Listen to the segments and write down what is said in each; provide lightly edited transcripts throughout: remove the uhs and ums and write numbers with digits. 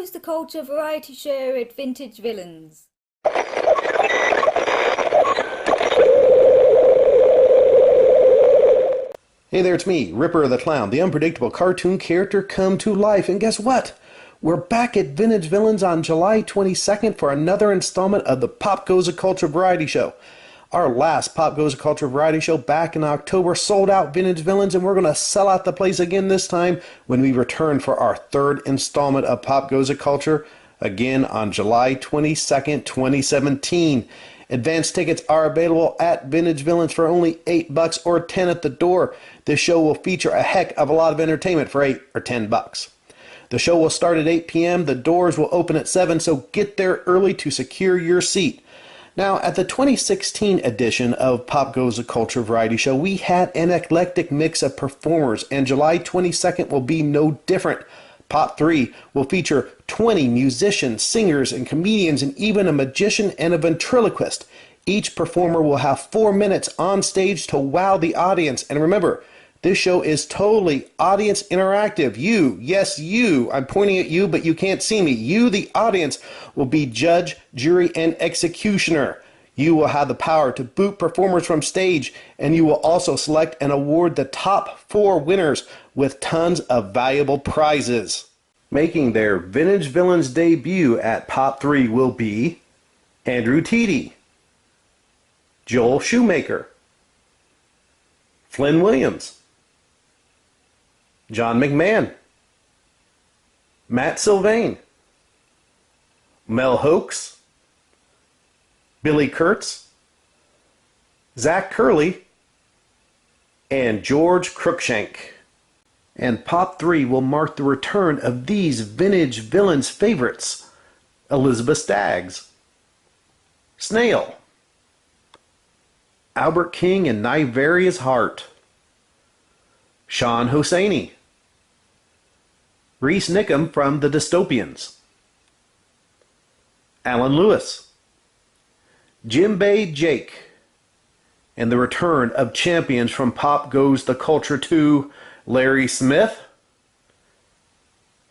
goes the culture variety show at Vintage Villains. Hey there, it's me, Ripper the Clown, the unpredictable cartoon character come to life. And guess what? We're back at Vintage Villains on July 22nd for another installment of the Pop Goes the Culture Variety Show. Our last Pop Goes the Culture Variety Show back in October sold out Vintage Villains, and we're going to sell out the place again this time when we return for our third installment of Pop Goes the Culture, again on July 22nd, 2017. Advance tickets are available at Vintage Villains for only $8 or $10 at the door. This show will feature a heck of a lot of entertainment for $8 or $10. The show will start at 8 p.m. The doors will open at 7, so get there early to secure your seat. Now, at the 2016 edition of Pop Goes the Culture Variety Show, we had an eclectic mix of performers, and July 22nd will be no different. Pop 3 will feature 20 musicians, singers, and comedians, and even a magician and a ventriloquist. Each performer will have 4 minutes on stage to wow the audience. And remember, this show is totally audience interactive. You, yes you, I'm pointing at you, but you can't see me. You, the audience, will be judge, jury, and executioner. You will have the power to boot performers from stage, and you will also select and award the top 4 winners with tons of valuable prizes. Making their Vintage Villains debut at Pop 3 will be Andrew Tiede, Joel Shoemaker, Flyn Williams, John Mcmahon, Matt Sylvain, Mel Hoax, Billy Kurtz, Zach Curley, and George Cruikshank. And Pop 3 will mark the return of these Vintage Villains favorites: Elizabeth Staggs, Snayl, Albert King and Nigh Hart, Shawn Hosseini, Reece Niccum from the Dystopians, Alan Lewis, DJembe Jake, and the return of champions from Pop Goes the Culture 2, Larry Smith,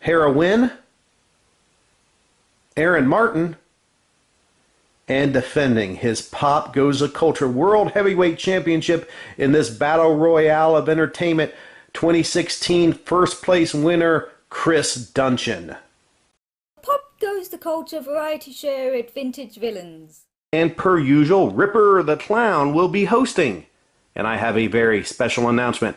Herra Winn, Aaron Martin, and defending his Pop Goes the Culture World Heavyweight Championship in this Battle Royale of Entertainment, 2016 first place winner, Chris Duncheon. Pop Goes the Culture Variety Show at Vintage Villains. And per usual, Ripper the Clown will be hosting. And I have a very special announcement.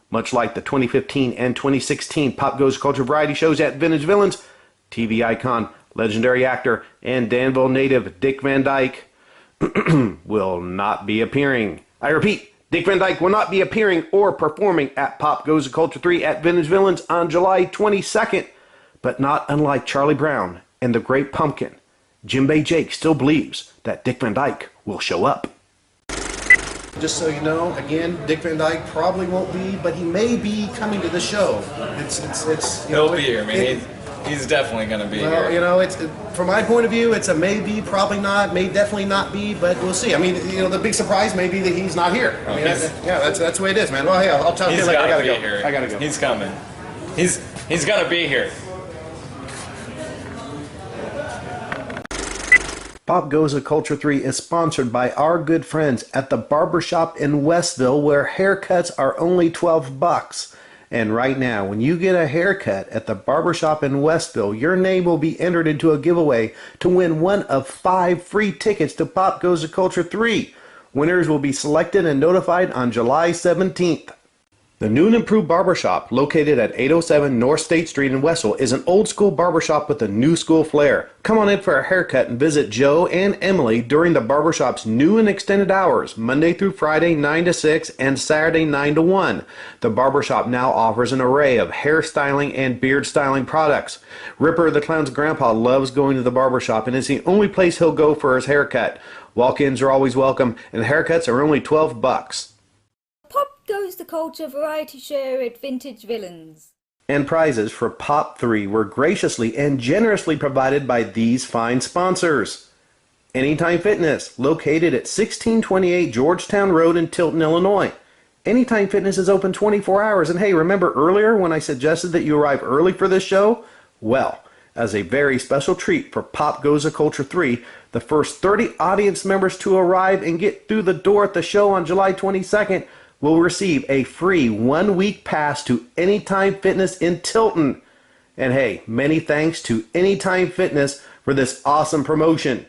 Much like the 2015 and 2016 Pop Goes Culture Variety shows at Vintage Villains, TV icon, legendary actor, and Danville native Dick Van Dyke will not be appearing. I repeat, Dick Van Dyke will not be appearing or performing at Pop Goes the Culture 3 at Vintage Villains on July 22nd. But not unlike Charlie Brown and the Great Pumpkin, DJembe Jake still believes that Dick Van Dyke will show up. Just so you know, again, Dick Van Dyke probably won't be, but he may be coming to the show. He'll be here. I mean, he's definitely going to be here. You know, from my point of view, it's a maybe, probably not, may definitely not be, but we'll see. I mean, you know, the big surprise may be that he's not here. I mean, that's the way it is, man. Well, yeah, I'll tell you later. I gotta go. Here. I gotta go. He's coming. He's going to be here. Pop Goes the Culture 3 is sponsored by our good friends at the Barber Shop in Westville, where haircuts are only $12. And right now, when you get a haircut at the Barber Shop in Westville, your name will be entered into a giveaway to win one of 5 free tickets to Pop Goes the Culture 3. Winners will be selected and notified on July 17th. The new and improved barbershop, located at 807 North State Street in Westville, is an old-school barbershop with a new-school flair. Come on in for a haircut and visit Joe and Emily during the barbershop's new and extended hours, Monday through Friday 9 to 6 and Saturday 9 to 1. The barbershop now offers an array of hairstyling and beard styling products. Ripper the Clown's grandpa loves going to the barbershop, and it's the only place he'll go for his haircut. Walk-ins are always welcome, and haircuts are only $12. Goes the Culture Variety Show at Vintage Villains. And prizes for Pop 3 were graciously and generously provided by these fine sponsors. Anytime Fitness, located at 1628 Georgetown Road in Tilton, Illinois. Anytime Fitness is open 24 hours. And hey, remember earlier when I suggested that you arrive early for this show? Well, as a very special treat for Pop Goes the Culture 3, the first 30 audience members to arrive and get through the door at the show on July 22nd will receive a free 1-week pass to Anytime Fitness in Tilton. And hey, many thanks to Anytime Fitness for this awesome promotion.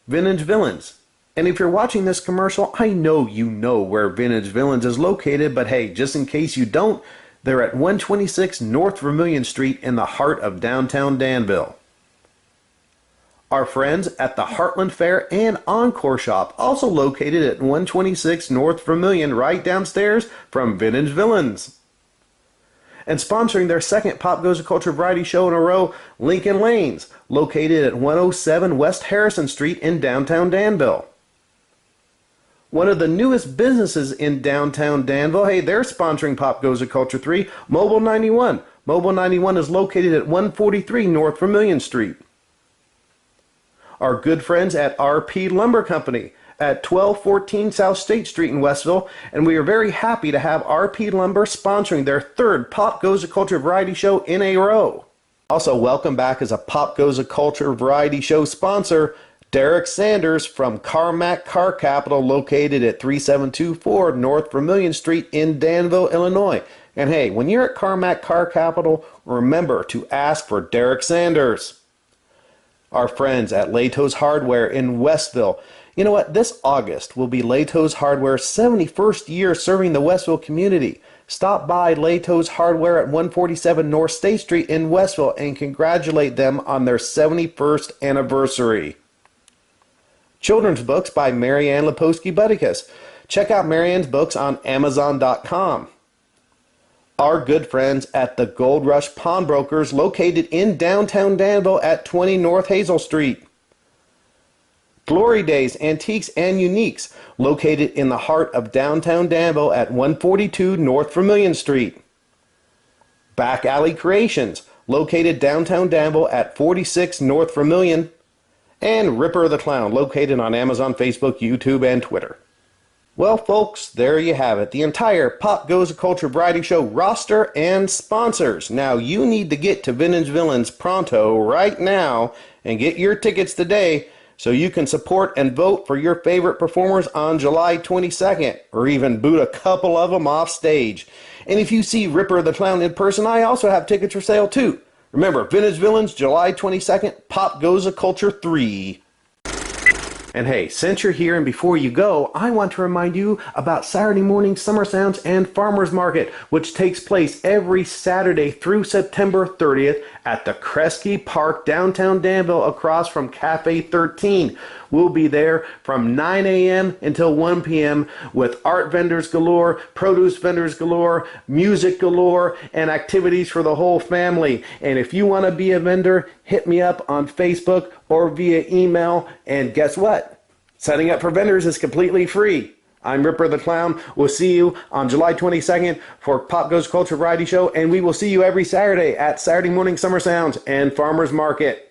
Vintage Villains. And if you're watching this commercial, I know you know where Vintage Villains is located, but hey, just in case you don't, they're at 126 North Vermilion Street in the heart of downtown Danville. Our friends at the Heartland Fair and Encore Shop, also located at 126 North Vermilion, right downstairs from Vintage Villains. And sponsoring their second Pop Goes the Culture variety show in a row, Lincoln Lanes, located at 107 West Harrison Street in downtown Danville. One of the newest businesses in downtown Danville, hey, they're sponsoring Pop Goes the Culture 3, Mobile 91. Mobile 91 is located at 143 North Vermilion Street. Our good friends at RP Lumber Company at 1214 South State Street in Westville, and we are very happy to have RP Lumber sponsoring their third Pop Goes the Culture variety show in a row. Also, welcome back as a Pop Goes the Culture variety show sponsor, Derek Sanders from Carmack Car Capital, located at 3724 North Vermilion Street in Danville, Illinois. And hey, when you're at Carmack Car Capital, remember to ask for Derek Sanders. Our friends at Lato's Hardware in Westville. You know what? This August will be Lato's Hardware's 71st year serving the Westville community. Stop by Lato's Hardware at 147 North State Street in Westville and congratulate them on their 71st anniversary. Children's books by Marianne Leposki-Budikas. Check out Marianne's books on Amazon.com. Our good friends at the Gold Rush Pawnbrokers, located in downtown Danville at 20 North Hazel Street. Glory Days Antiques and Uniques, located in the heart of downtown Danville at 142 North Vermilion Street. Back Alley Creations, located downtown Danville at 46 North Vermilion. And Ripper the Clown, located on Amazon, Facebook, YouTube, and Twitter. Well, folks, there you have it. The entire Pop Goes the Culture variety show roster and sponsors. Now, you need to get to Vintage Villains pronto right now and get your tickets today so you can support and vote for your favorite performers on July 22nd, or even boot a couple of them off stage. And if you see Ripper the Clown in person, I also have tickets for sale too. Remember, Vintage Villains, July 22nd, Pop Goes the Culture 3. And hey, since you're here and before you go, I want to remind you about Saturday morning Summer Sounds and Farmers Market, which takes place every Saturday through September 30th at the Kresge Park, downtown Danville, across from Cafe 13. We'll be there from 9 a.m. until 1 p.m. with art vendors galore, produce vendors galore, music galore, and activities for the whole family. And if you want to be a vendor, hit me up on Facebook or via email. And guess what? Signing up for vendors is completely free. I'm Ripper the Clown. We'll see you on July 22nd for Pop Goes Culture Variety Show, and we will see you every Saturday at Saturday Morning Summer Sounds and Farmers Market.